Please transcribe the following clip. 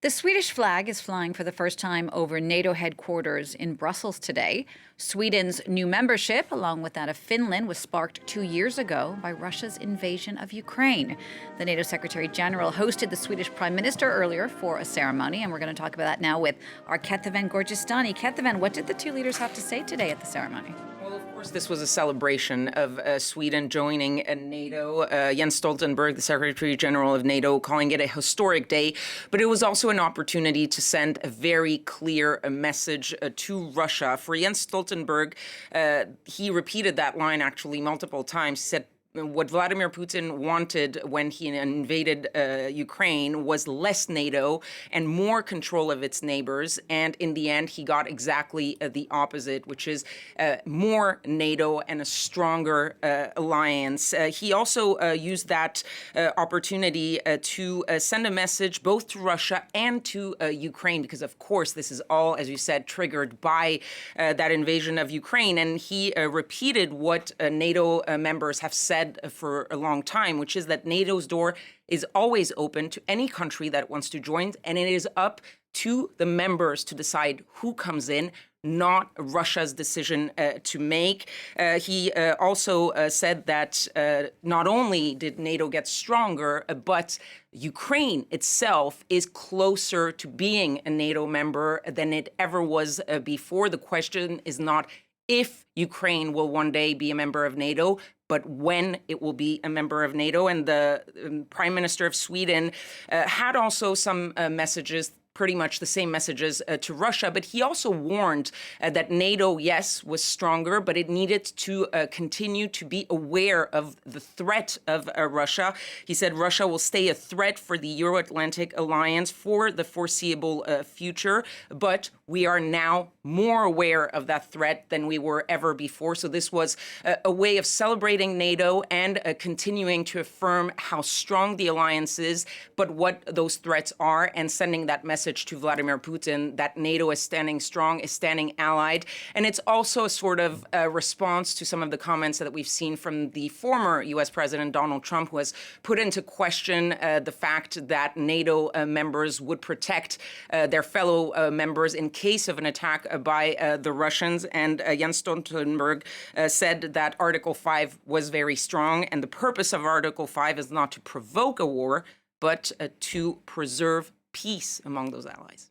The Swedish flag is flying for the first time over NATO headquarters in Brussels today. Sweden's new membership, along with that of Finland, was sparked 2 years ago by Russia's invasion of Ukraine. The NATO Secretary General hosted the Swedish Prime Minister earlier for a ceremony, and we're going to talk about that now with our Kethevane Gorjestani. Kethevane, what did the two leaders have to say today at the ceremony? Well, of course, this was a celebration of Sweden joining NATO. Jens Stoltenberg, the Secretary General of NATO, calling it a historic day. But it was also an opportunity to send a very clear message to Russia. For Jens Stoltenberg, he repeated that line actually multiple times. He said, what Vladimir Putin wanted when he invaded Ukraine was less NATO and more control of its neighbors. And in the end, he got exactly the opposite, which is more NATO and a stronger alliance. He also used that opportunity to send a message both to Russia and to Ukraine, because, of course, this is all, as you said, triggered by that invasion of Ukraine. And he repeated what NATO members have said for a long time, which is that NATO's door is always open to any country that wants to join, and it is up to the members to decide who comes in, not Russia's decision to make. He also said that not only did NATO get stronger, but Ukraine itself is closer to being a NATO member than it ever was before. The question is not if Ukraine will one day be a member of NATO, but when it will be a member of NATO. And the Prime Minister of Sweden had also some messages, pretty much the same messages to Russia. But he also warned that NATO, yes, was stronger, but it needed to continue to be aware of the threat of Russia. He said Russia will stay a threat for the Euro-Atlantic alliance for the foreseeable future. But we are now more aware of that threat than we were ever before. So this was a way of celebrating NATO and continuing to affirm how strong the alliance is, but what those threats are, and sending that message to Vladimir Putin that NATO is standing strong, is standing allied. And it's also a sort of response to some of the comments that we've seen from the former U.S. President Donald Trump, who has put into question the fact that NATO members would protect their fellow members in case of an attack by the Russians. And Jens Stoltenberg said that Article 5 was very strong, and the purpose of Article 5 is not to provoke a war, but to preserve peace among those allies.